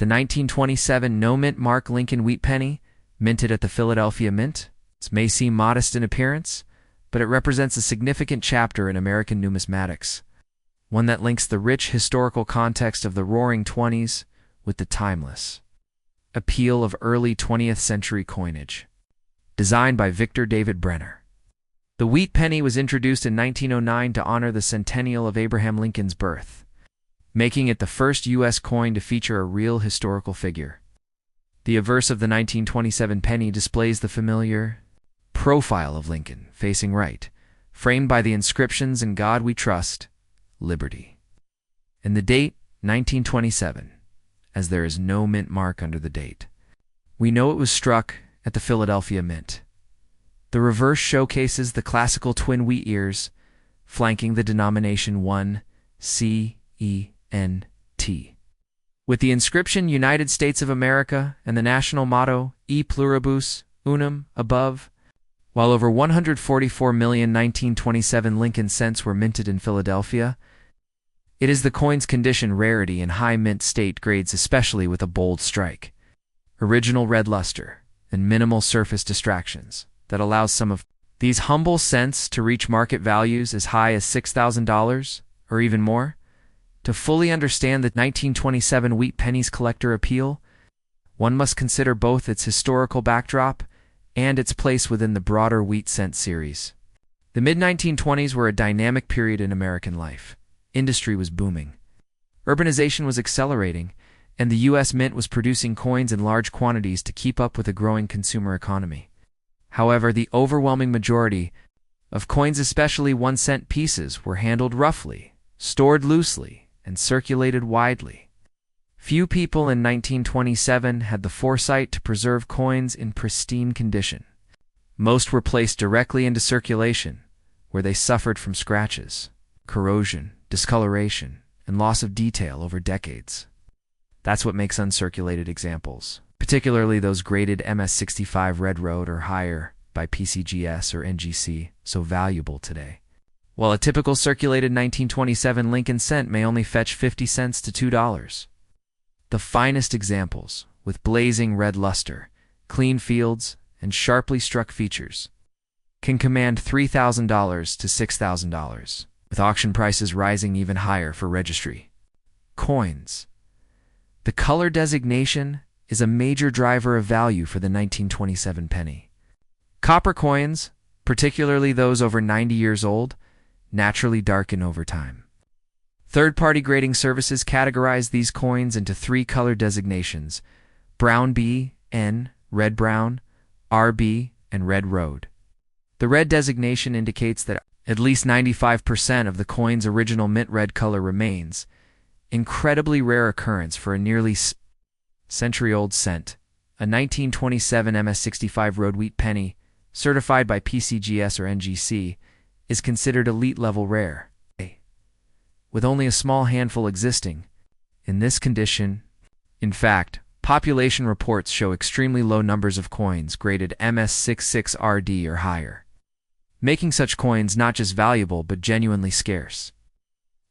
The 1927 no-mint mark Lincoln wheat penny, minted at the Philadelphia Mint, may seem modest in appearance, but it represents a significant chapter in American numismatics, one that links the rich historical context of the Roaring Twenties with the timeless appeal of early 20th century coinage. Designed by Victor David Brenner. The wheat penny was introduced in 1909 to honor the centennial of Abraham Lincoln's birth, making it the first U.S. coin to feature a real historical figure. The obverse of the 1927 penny displays the familiar profile of Lincoln, facing right, framed by the inscriptions "In God We Trust, Liberty." And the date, 1927, as there is no mint mark under the date. We know it was struck at the Philadelphia Mint. The reverse showcases the classical twin wheat ears, flanking the denomination 1CENT, with the inscription "United States of America" and the national motto "E pluribus unum" above. While over 144 million 1927 Lincoln cents were minted in Philadelphia, it is the coin's condition, rarity, and high mint state grades, especially with a bold strike, original red luster, and minimal surface distractions, that allows some of these humble cents to reach market values as high as $6,000 or even more. To fully understand the 1927 wheat penny's collector appeal, one must consider both its historical backdrop and its place within the broader wheat cent series. The mid-1920s were a dynamic period in American life. Industry was booming. Urbanization was accelerating, and the U.S. Mint was producing coins in large quantities to keep up with a growing consumer economy. However, the overwhelming majority of coins, especially 1-cent pieces, were handled roughly, stored loosely, and circulated widely. Few people in 1927 had the foresight to preserve coins in pristine condition. Most were placed directly into circulation, where they suffered from scratches, corrosion, discoloration, and loss of detail over decades. That's what makes uncirculated examples, particularly those graded MS65 Red Road or higher by PCGS or NGC, so valuable today. While a typical circulated 1927 Lincoln cent may only fetch 50 cents to $2. The finest examples, with blazing red luster, clean fields, and sharply struck features, can command $3,000 to $6,000, with auction prices rising even higher for registry coins. The color designation is a major driver of value for the 1927 penny. Copper coins, particularly those over 90 years old, naturally darken over time. Third-party grading services categorize these coins into 3 color designations: brown B, N, red brown, RB, and red road. The red designation indicates that at least 95% of the coin's original mint red color remains, incredibly rare occurrence for a nearly century-old cent. A 1927 MS65 Road Wheat penny, certified by PCGS or NGC, is considered elite-level rare, with only a small handful existing in this condition. In fact, population reports show extremely low numbers of coins graded MS66RD or higher, making such coins not just valuable but genuinely scarce.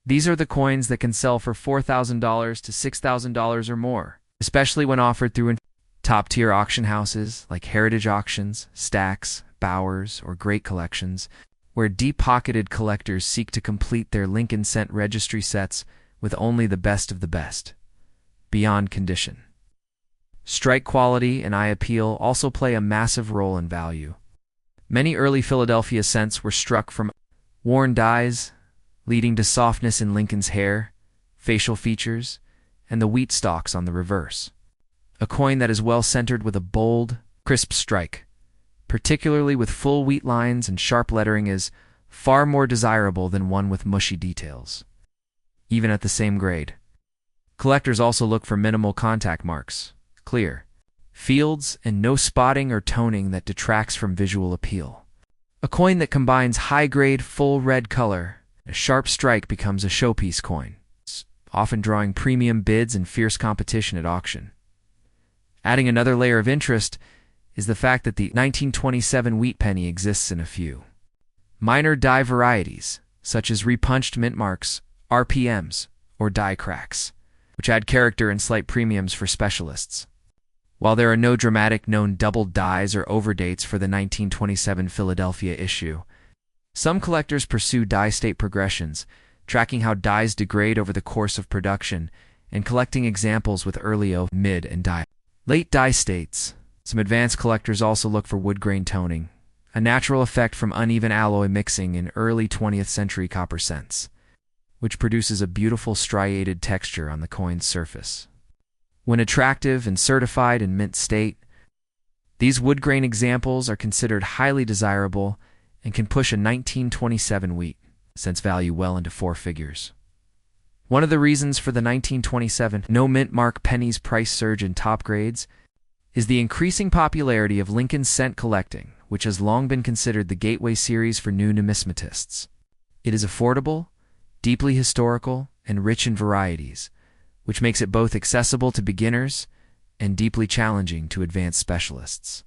These are the coins that can sell for $4,000 to $6,000 or more, especially when offered through top-tier auction houses like Heritage Auctions, Stax, Bowers, or Great Collections, where deep-pocketed collectors seek to complete their Lincoln cent registry sets with only the best of the best, beyond condition. Strike quality and eye appeal also play a massive role in value. Many early Philadelphia cents were struck from worn dies, leading to softness in Lincoln's hair, facial features, and the wheat stalks on the reverse. A coin that is well centered with a bold, crisp strike, particularly with full wheat lines and sharp lettering, is far more desirable than one with mushy details, even at the same grade. Collectors also look for minimal contact marks, clear fields, and no spotting or toning that detracts from visual appeal. A coin that combines high-grade, full red color and a sharp strike becomes a showpiece coin, often drawing premium bids and fierce competition at auction. Adding another layer of interest is the fact that the 1927 wheat penny exists in a few minor die varieties, such as repunched mint marks, RPMs, or die cracks. which add character and slight premiums for specialists. While there are no dramatic known double dies or overdates for the 1927 Philadelphia issue, some collectors pursue die state progressions, tracking how dies degrade over the course of production, and collecting examples with early O, mid, and late die states. Some advanced collectors also look for wood grain toning, a natural effect from uneven alloy mixing in early 20th century copper cents, which produces a beautiful striated texture on the coin's surface. When attractive and certified in mint state, these wood grain examples are considered highly desirable and can push a 1927 wheat cents value well into four figures. One of the reasons for the 1927 no mint mark pennies price surge in top grades is the increasing popularity of Lincoln cent collecting, which has long been considered the gateway series for new numismatists. It is affordable, deeply historical, and rich in varieties, which makes it both accessible to beginners and deeply challenging to advanced specialists.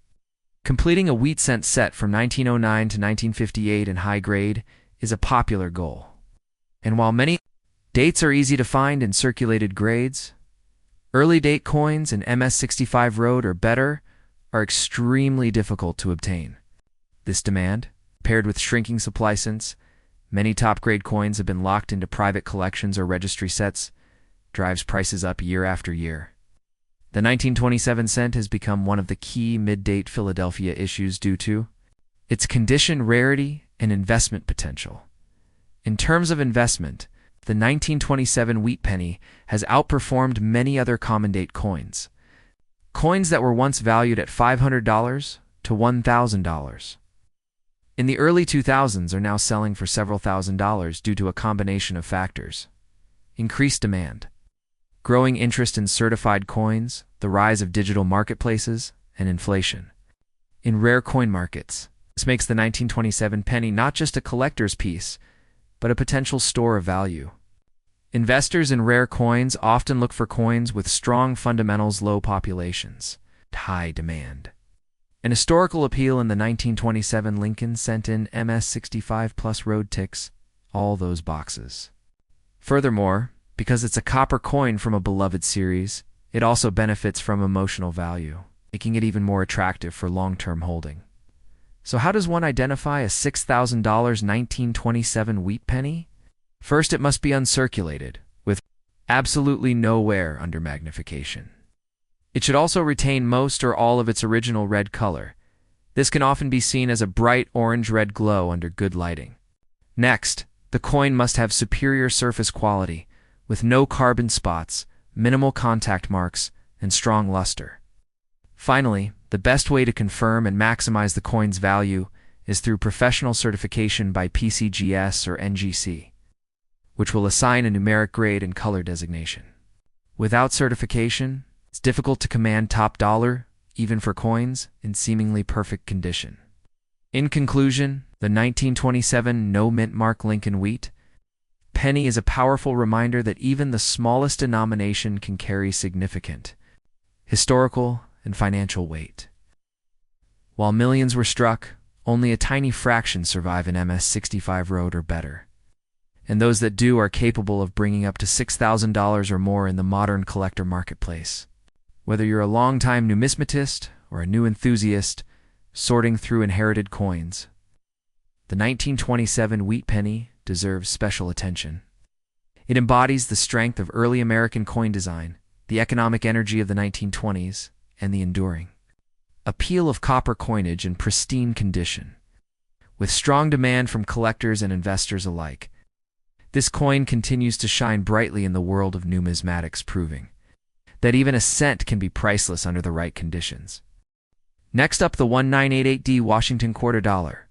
Completing a wheat cent set from 1909 to 1958 in high grade is a popular goal. And while many dates are easy to find in circulated grades, early date coins in MS65 road or better are extremely difficult to obtain. This demand, paired with shrinking supply since many top-grade coins have been locked into private collections or registry sets, drives prices up year after year. The 1927 cent has become one of the key mid-date Philadelphia issues due to its condition rarity and investment potential. In terms of investment, the 1927 wheat penny has outperformed many other common date coins. Coins that were once valued at $500 to $1,000 in the early 2000s are now selling for several $1,000s due to a combination of factors: increased demand, growing interest in certified coins, the rise of digital marketplaces, and inflation. In rare coin markets, this makes the 1927 penny not just a collector's piece, but a potential store of value. Investors in rare coins often look for coins with strong fundamentals, low populations, high demand. An historical appeal in the 1927 Lincoln sent in MS65 plus road ticks all those boxes. Furthermore, because it's a copper coin from a beloved series, it also benefits from emotional value, making it even more attractive for long-term holding. So how does one identify a $6,000 1927 wheat penny? First, it must be uncirculated, with absolutely no wear under magnification. It should also retain most or all of its original red color. This can often be seen as a bright orange-red glow under good lighting. Next, the coin must have superior surface quality, with no carbon spots, minimal contact marks, and strong luster. Finally, the best way to confirm and maximize the coin's value is through professional certification by PCGS or NGC, which will assign a numeric grade and color designation. Without certification, it's difficult to command top dollar, even for coins in seemingly perfect condition. In conclusion, the 1927 no mint mark Lincoln wheat penny is a powerful reminder that even the smallest denomination can carry significant historical and financial weight. While millions were struck, only a tiny fraction survive in MS65 road or better, and those that do are capable of bringing up to $6,000 or more in the modern collector marketplace. Whether you're a longtime numismatist or a new enthusiast sorting through inherited coins, the 1927 wheat penny deserves special attention. It embodies the strength of early American coin design, the economic energy of the 1920s, and the enduring appeal of copper coinage in pristine condition. With strong demand from collectors and investors alike, this coin continues to shine brightly in the world of numismatics, proving that even a cent can be priceless under the right conditions. Next up, the 1988D Washington quarter dollar.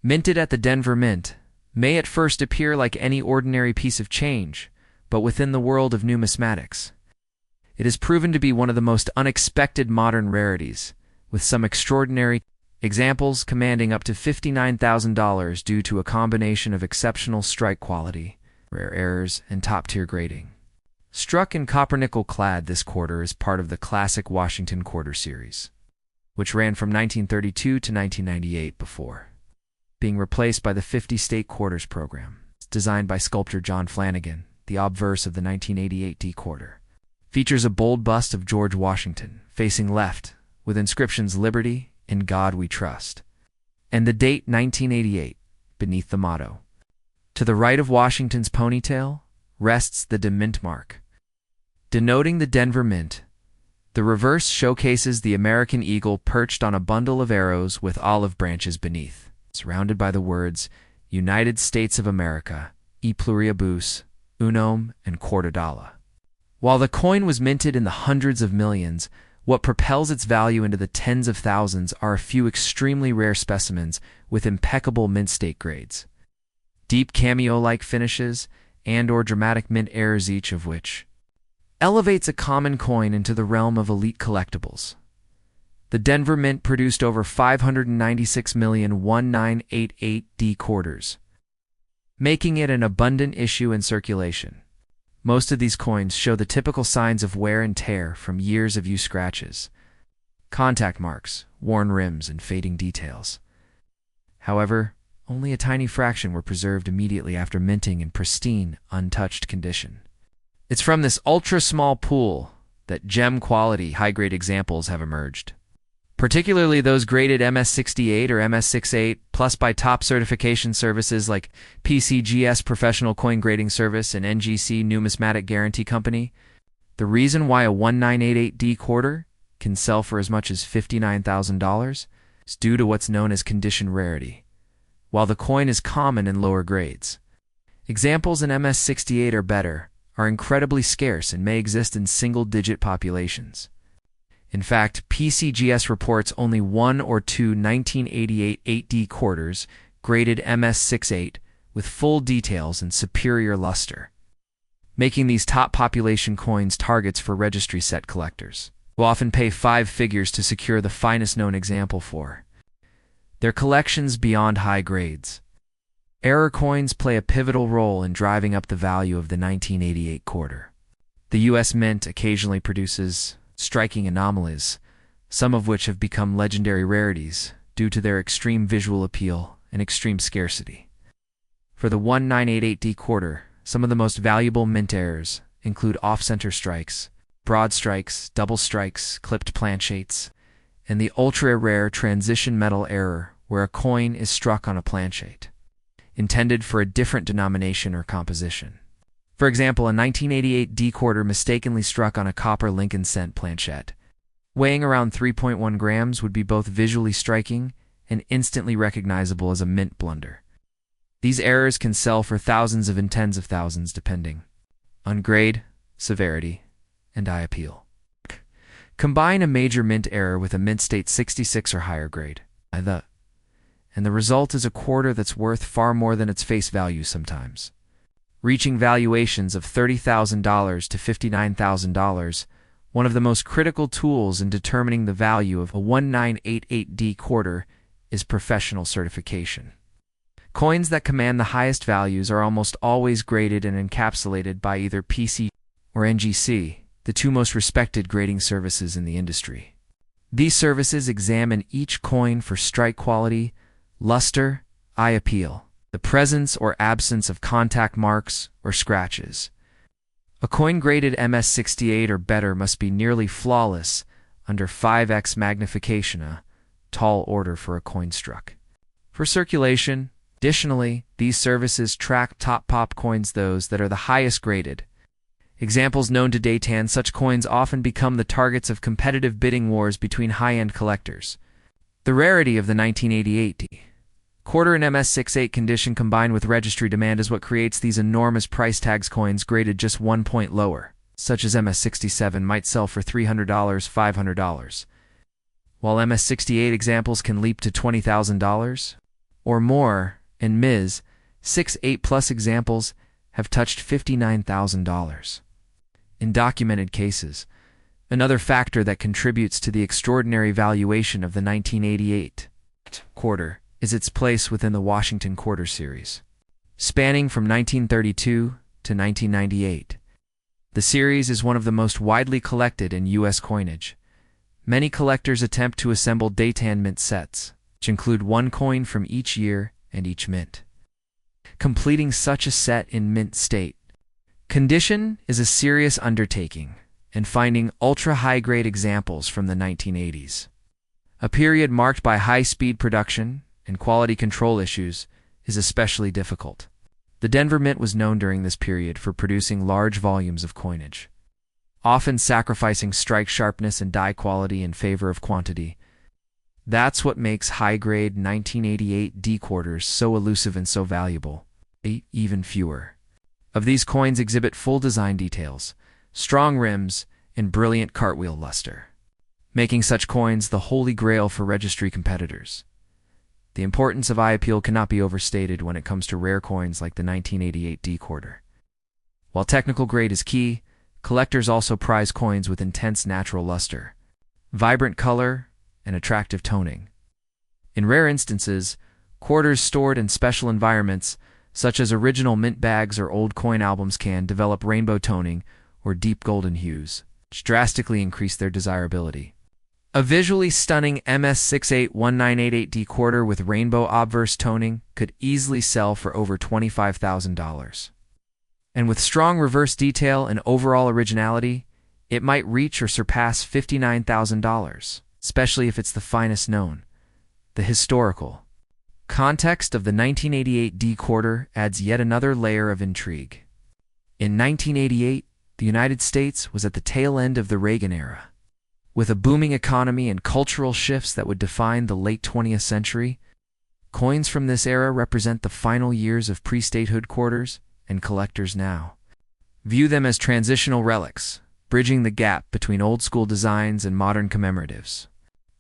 Minted at the Denver Mint, may at first appear like any ordinary piece of change, but within the world of numismatics, it has proven to be one of the most unexpected modern rarities, with some extraordinary examples commanding up to $59,000 due to a combination of exceptional strike quality, rare errors, and top-tier grading. Struck in copper-nickel clad, this quarter is part of the classic Washington quarter series, which ran from 1932 to 1998 before being replaced by the 50 state quarters program, designed by sculptor John Flanagan the obverse of the 1988 D quarter. Features a bold bust of George Washington, facing left, with inscriptions "Liberty, in God we trust," and the date 1988 beneath the motto. To the right of Washington's ponytail rests the Mint mark, denoting the Denver Mint. The reverse showcases the American eagle perched on a bundle of arrows with olive branches beneath, surrounded by the words United States of America, e pluribus, unum, and quarter dollar. While the coin was minted in the hundreds of millions, what propels its value into the tens of thousands are a few extremely rare specimens with impeccable mint state grades, deep cameo-like finishes, and/or dramatic mint errors, each of which elevates a common coin into the realm of elite collectibles. The Denver Mint produced over 596,1988 D quarters, making it an abundant issue in circulation. Most of these coins show the typical signs of wear and tear from years of use: scratches, contact marks, worn rims, and fading details. However, only a tiny fraction were preserved immediately after minting in pristine, untouched condition. It's from this ultra-small pool that gem-quality, high-grade examples have emerged, particularly those graded MS68 or MS68 plus by top certification services like PCGS Professional Coin Grading Service and NGC Numismatic Guarantee Company. The reason why a 1988 D quarter can sell for as much as $59,000 is due to what's known as condition rarity, while the coin is common in lower grades. Examples in MS68 or better are incredibly scarce and may exist in single-digit populations. In fact, PCGS reports only one or two 1988 8D quarters graded MS68 with full details and superior luster, making these top population coins targets for registry set collectors, who often pay 5 figures to secure the finest known example for their collections beyond high grades. Error coins play a pivotal role in driving up the value of the 1988 quarter. The U.S. Mint occasionally produces striking anomalies, some of which have become legendary rarities due to their extreme visual appeal and extreme scarcity. For the 1988 D quarter, some of the most valuable mint errors include off-center strikes, broad strikes, double strikes, clipped planchettes, and the ultra-rare transition metal error where a coin is struck on a planchette, intended for a different denomination or composition. For example, a 1988 D quarter mistakenly struck on a copper Lincoln cent planchette, weighing around 3.1 grams, would be both visually striking and instantly recognizable as a mint blunder. These errors can sell for thousands and tens of thousands depending on grade, severity, and eye appeal. Combine a major mint error with a mint state 66 or higher grade, and the result is a quarter that's worth far more than its face value sometimes, reaching valuations of $30,000 to $59,000, one of the most critical tools in determining the value of a 1988 D quarter is professional certification. Coins that command the highest values are almost always graded and encapsulated by either PC or NGC, the two most respected grading services in the industry. These services examine each coin for strike quality, luster, eye appeal, the presence or absence of contact marks or scratches. A coin graded MS68 or better must be nearly flawless under 5x magnification, a tall order for a coin struck. For circulation, additionally, these services track top pop coins, those that are the highest graded. Examples known to date: such coins often become the targets of competitive bidding wars between high-end collectors. The rarity of the 1988 D quarter in MS68 condition combined with registry demand is what creates these enormous price tags. Coins graded just 1 point lower, such as MS67, might sell for $300, $500, while MS68 examples can leap to $20,000 or more, and MS 68 plus examples have touched $59,000 in documented cases. Another factor that contributes to the extraordinary valuation of the 1988 quarter is its place within the Washington Quarter series. Spanning from 1932 to 1998, the series is one of the most widely collected in U.S. coinage. Many collectors attempt to assemble Daytan mint sets, which include one coin from each year and each mint. Completing such a set in mint state Condition is a serious undertaking, and finding ultra-high-grade examples from the 1980s, a period marked by high-speed production and quality control issues, is especially difficult. The Denver Mint was known during this period for producing large volumes of coinage, often sacrificing strike sharpness and die quality in favor of quantity. That's what makes high-grade 1988 D quarters so elusive and so valuable. Even fewer of these coins exhibit full design details, strong rims, and brilliant cartwheel luster, making such coins the holy grail for registry competitors. The importance of eye appeal cannot be overstated when it comes to rare coins like the 1988 D quarter. While technical grade is key, collectors also prize coins with intense natural luster, vibrant color, and attractive toning. In rare instances, quarters stored in special environments, such as original mint bags or old coin albums, can develop rainbow toning or deep golden hues, which drastically increase their desirability. A visually stunning MS681988D quarter with rainbow obverse toning could easily sell for over $25,000. And with strong reverse detail and overall originality, it might reach or surpass $59,000, especially if it's the finest known. The historical context of the 1988 D quarter adds yet another layer of intrigue. In 1988, the United States was at the tail end of the Reagan era. With a booming economy and cultural shifts that would define the late 20th century, coins from this era represent the final years of pre-statehood quarters, and collectors now view them as transitional relics, bridging the gap between old-school designs and modern commemoratives.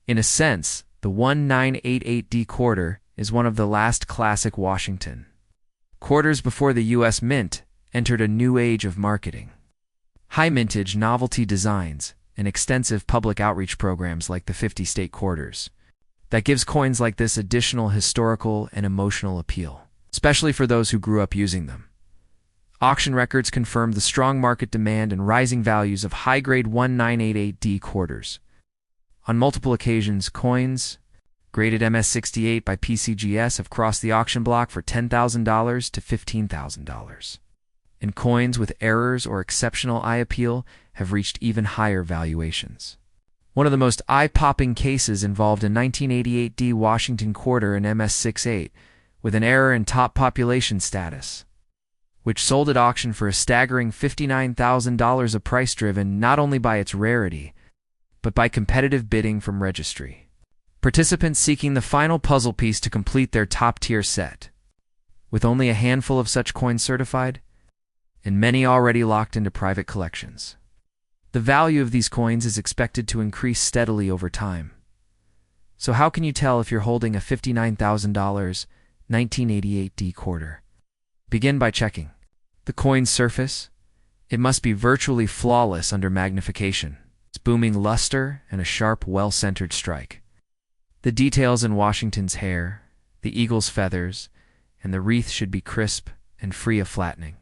In a sense, the 1988 D quarter is one of the last classic Washington quarters before the U.S. Mint entered a new age of marketing. High-mintage novelty designs and extensive public outreach programs like the 50-state quarters that gives coins like this additional historical and emotional appeal, especially for those who grew up using them. Auction records confirm the strong market demand and rising values of high-grade 1988 D quarters. On multiple occasions, coins graded MS68 by PCGS have crossed the auction block for $10,000 to $15,000. And coins with errors or exceptional eye appeal have reached even higher valuations. One of the most eye-popping cases involved a 1988 D Washington quarter in MS68 with an error in top population status, which sold at auction for a staggering $59,000, a price driven not only by its rarity, but by competitive bidding from registry participants seeking the final puzzle piece to complete their top-tier set. With only a handful of such coins certified, and many already locked into private collections, the value of these coins is expected to increase steadily over time. So how can you tell if you're holding a $59,000 1988 D quarter? Begin by checking the coin's surface. It must be virtually flawless under magnification. Its booming luster and a sharp, well-centered strike. The details in Washington's hair, the eagle's feathers, and the wreath should be crisp and free of flattening.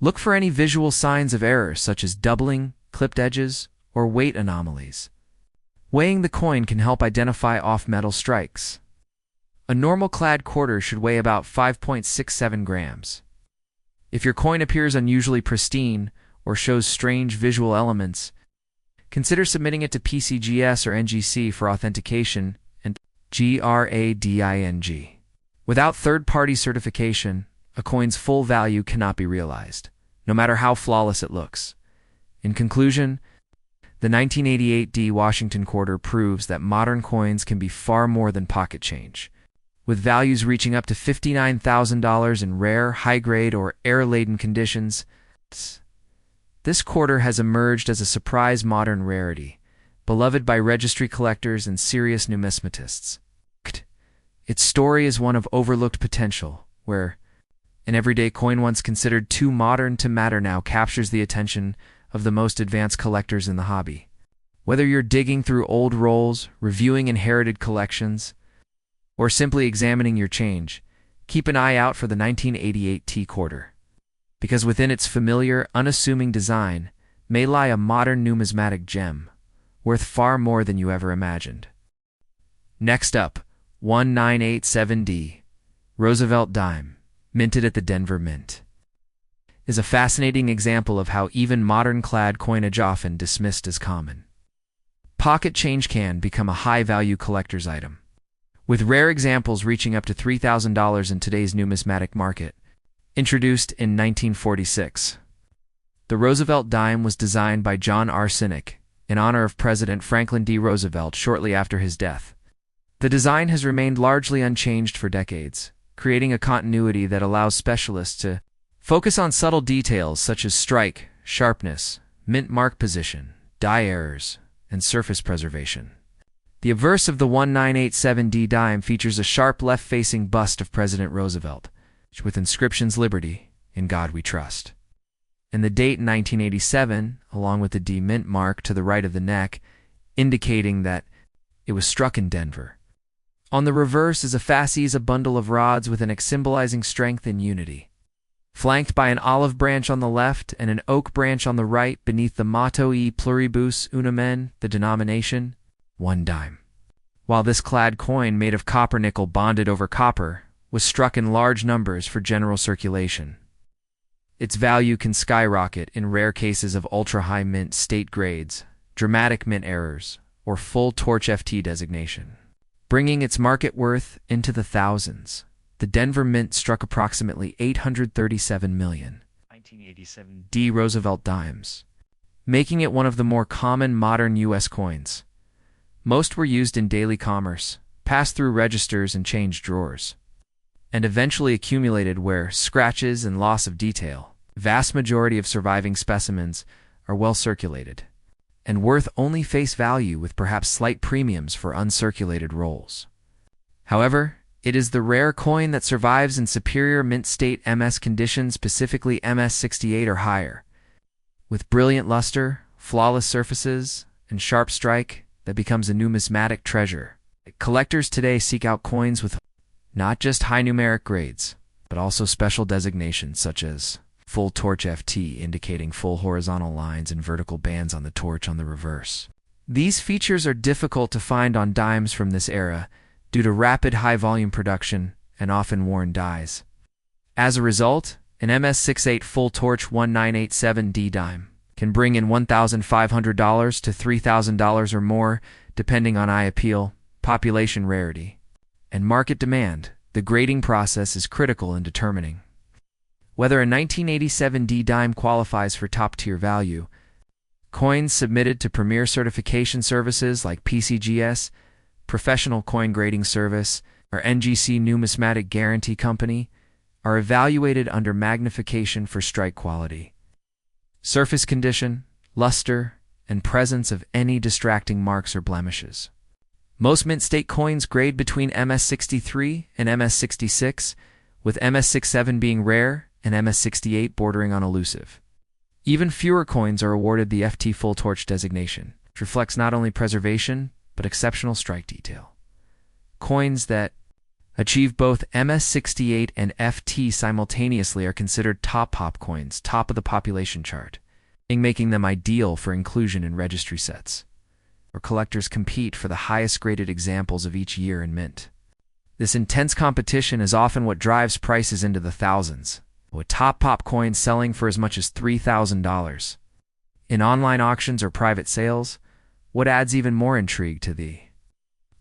Look for any visual signs of error such as doubling, clipped edges, or weight anomalies. Weighing the coin can help identify off-metal strikes. A normal clad quarter should weigh about 5.67 grams. If your coin appears unusually pristine or shows strange visual elements, consider submitting it to PCGS or NGC for authentication and grading. Without third-party certification, a coin's full value cannot be realized, no matter how flawless it looks. In conclusion, the 1988 D Washington quarter proves that modern coins can be far more than pocket change, with values reaching up to $59,000 in rare, high-grade, or air-laden conditions. This quarter has emerged as a surprise modern rarity, beloved by registry collectors and serious numismatists. Its story is one of overlooked potential, where an everyday coin once considered too modern to matter now captures the attention of the most advanced collectors in the hobby. Whether you're digging through old rolls, reviewing inherited collections, or simply examining your change, keep an eye out for the 1988 T quarter, because within its familiar, unassuming design may lie a modern numismatic gem, worth far more than you ever imagined. Next up, 1987D Roosevelt Dime, minted at the Denver Mint. is a fascinating example of how even modern-clad coinage often dismissed as common. Pocket change can become a high-value collector's item, with rare examples reaching up to $3,000 in today's numismatic market. Introduced in 1946, the Roosevelt dime was designed by John R. Sinek in honor of President Franklin D. Roosevelt shortly after his death. The design has remained largely unchanged for decades, creating a continuity that allows specialists to focus on subtle details such as strike, sharpness, mint mark position, die errors, and surface preservation. The obverse of the 1987D dime features a sharp left-facing bust of President Roosevelt, with inscriptions "Liberty, in God we trust," and the date 1987, along with the D mint mark to the right of the neck, indicating that it was struck in Denver. On the reverse is a fasces, a bundle of rods with an X symbolizing strength and unity, flanked by an olive branch on the left and an oak branch on the right beneath the motto E pluribus unum n, the denomination, one dime. While this clad coin, made of copper nickel bonded over copper, was struck in large numbers for general circulation, its value can skyrocket in rare cases of ultra-high mint state grades, dramatic mint errors, or full torch FT designation, bringing its market worth into the thousands. The Denver Mint struck approximately 837 million 1987 D Roosevelt dimes, making it one of the more common modern U.S. coins. Most were used in daily commerce, passed through registers and change drawers, and eventually accumulated where scratches and loss of detail. Vast majority of surviving specimens are well circulated and worth only face value, with perhaps slight premiums for uncirculated rolls. However, it is the rare coin that survives in superior mint state MS conditions, specifically MS68 or higher, with brilliant luster, flawless surfaces, and sharp strike, that becomes a numismatic treasure. Collectors today seek out coins with not just high numeric grades, but also special designations such as full torch FT, indicating full horizontal lines and vertical bands on the torch on the reverse. These features are difficult to find on dimes from this era due to rapid high-volume production and often worn dies. As a result, an MS68 full torch 1987D dime can bring in $1,500 to $3,000 or more, depending on eye appeal, population rarity, and market demand. The grading process is critical in determining whether a 1987D dime qualifies for top-tier value. Coins submitted to premier certification services like PCGS, Professional Coin Grading Service, or NGC Numismatic Guarantee Company, are evaluated under magnification for strike quality, surface condition, luster, and presence of any distracting marks or blemishes. Most mint state coins grade between MS63 and MS66, with MS67 being rare and MS68 bordering on elusive. Even fewer coins are awarded the FT full torch designation, which reflects not only preservation, but exceptional strike detail. Coins that achieve both MS68 and FT simultaneously are considered top pop coins, top of the population chart, making them ideal for inclusion in registry sets, where collectors compete for the highest graded examples of each year in mint. This intense competition is often what drives prices into the thousands, with top pop coins selling for as much as $3,000. In online auctions or private sales, what adds even more intrigue to the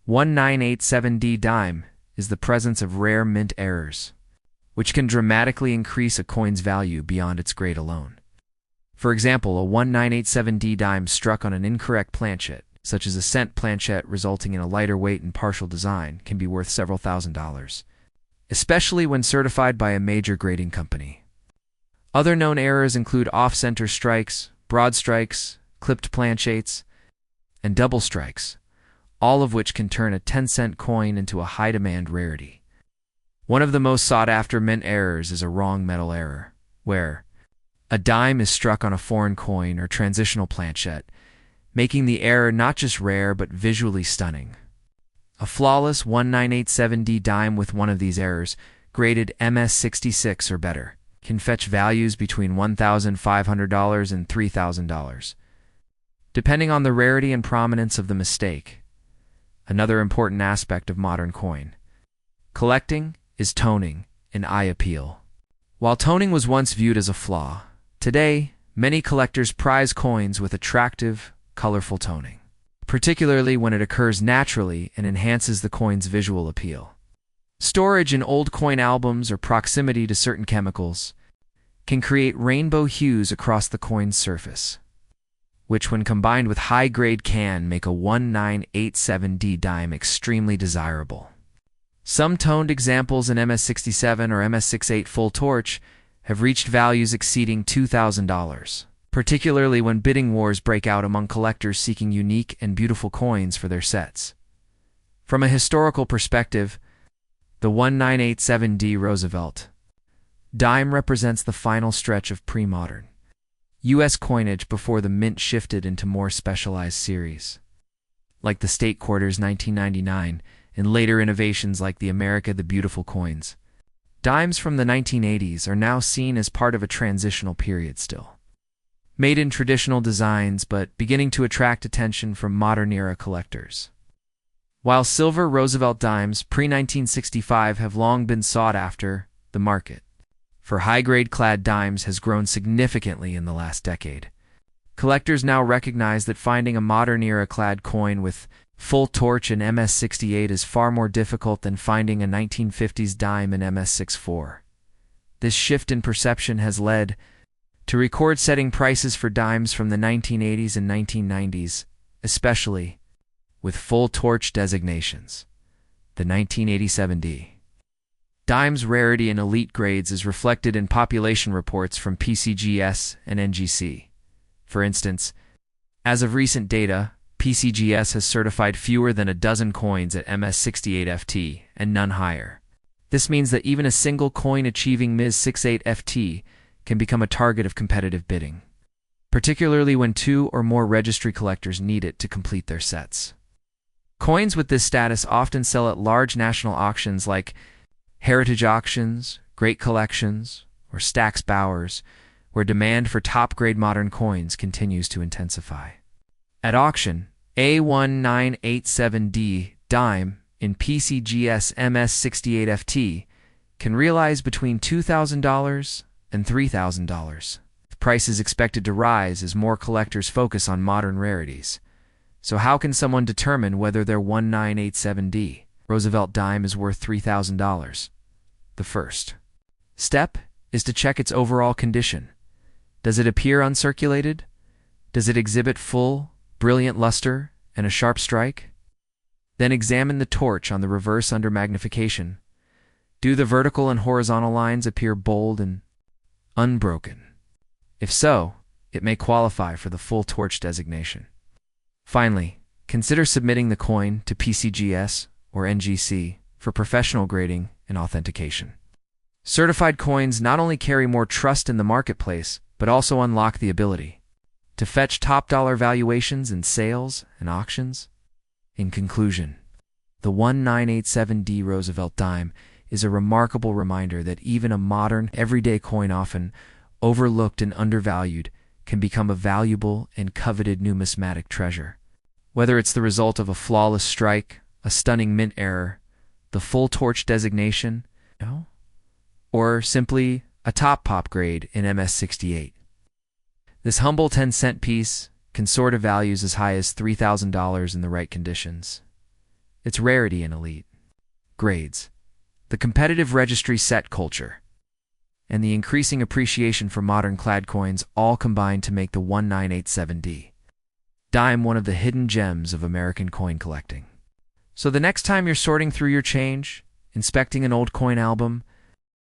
1987D dime is the presence of rare mint errors, which can dramatically increase a coin's value beyond its grade alone. For example, a 1987D dime struck on an incorrect planchette, such as a cent planchette resulting in a lighter weight and partial design, can be worth several $1,000s, especially when certified by a major grading company. Other known errors include off-center strikes, broad strikes, clipped planchettes, and double strikes, all of which can turn a 10-cent coin into a high-demand rarity. One of the most sought-after mint errors is a wrong metal error, where a dime is struck on a foreign coin or transitional planchette, making the error not just rare but visually stunning. A flawless 1987D dime with one of these errors, graded MS66 or better, can fetch values between $1,500 and $3,000, depending on the rarity and prominence of the mistake. Another important aspect of modern coin collecting is toning and eye appeal. While toning was once viewed as a flaw, today, many collectors prize coins with attractive, colorful toning, particularly when it occurs naturally and enhances the coin's visual appeal. Storage in old coin albums or proximity to certain chemicals can create rainbow hues across the coin's surface, which when combined with high-grade can make a 1987D dime extremely desirable. Some toned examples in MS67 or MS68 full torch have reached values exceeding $2,000, particularly when bidding wars break out among collectors seeking unique and beautiful coins for their sets. From a historical perspective, the 1987D Roosevelt dime represents the final stretch of pre-modern U.S. coinage before the mint shifted into more specialized series, like the State Quarters 1999 and later innovations like the America the Beautiful coins. Dimes from the 1980s are now seen as part of a transitional period still, made in traditional designs but beginning to attract attention from modern-era collectors. While silver Roosevelt dimes pre-1965 have long been sought after, the market for high-grade clad dimes has grown significantly in the last decade. Collectors now recognize that finding a modern-era clad coin with full torch in MS68 is far more difficult than finding a 1950s dime in MS64. This shift in perception has led to record-setting prices for dimes from the 1980s and 1990s, especially with full torch designations. The 1987D dime's rarity in elite grades is reflected in population reports from PCGS and NGC. For instance, as of recent data, PCGS has certified fewer than a dozen coins at MS68 FT and none higher. This means that even a single coin achieving MS68 FT can become a target of competitive bidding, particularly when two or more registry collectors need it to complete their sets. Coins with this status often sell at large national auctions like Heritage Auctions, Great Collections, or Stax Bowers, where demand for top-grade modern coins continues to intensify. At auction, a 1987D dime in PCGS MS68 FT can realize between $2,000 and $3,000. The price is expected to rise as more collectors focus on modern rarities. So how can someone determine whether their 1987D Roosevelt dime is worth $3,000? The first step is to check its overall condition. Does it appear uncirculated? Does it exhibit full, brilliant luster and a sharp strike? Then examine the torch on the reverse under magnification. Do the vertical and horizontal lines appear bold and unbroken? If so, it may qualify for the full torch designation. Finally, consider submitting the coin to PCGS or NGC for professional grading and authentication. Certified coins not only carry more trust in the marketplace, but also unlock the ability to fetch top-dollar valuations in sales and auctions. In conclusion, the 1987D Roosevelt dime is a remarkable reminder that even a modern, everyday coin often overlooked and undervalued can become a valuable and coveted numismatic treasure. Whether it's the result of a flawless strike, a stunning mint error, the full torch designation, or simply a top pop grade in MS68. This humble 10-cent piece can soar to values as high as $3,000 in the right conditions. Its rarity and elite grades, the competitive registry set culture, and the increasing appreciation for modern clad coins all combine to make the 1987D dime one of the hidden gems of American coin collecting. So the next time you're sorting through your change, inspecting an old coin album,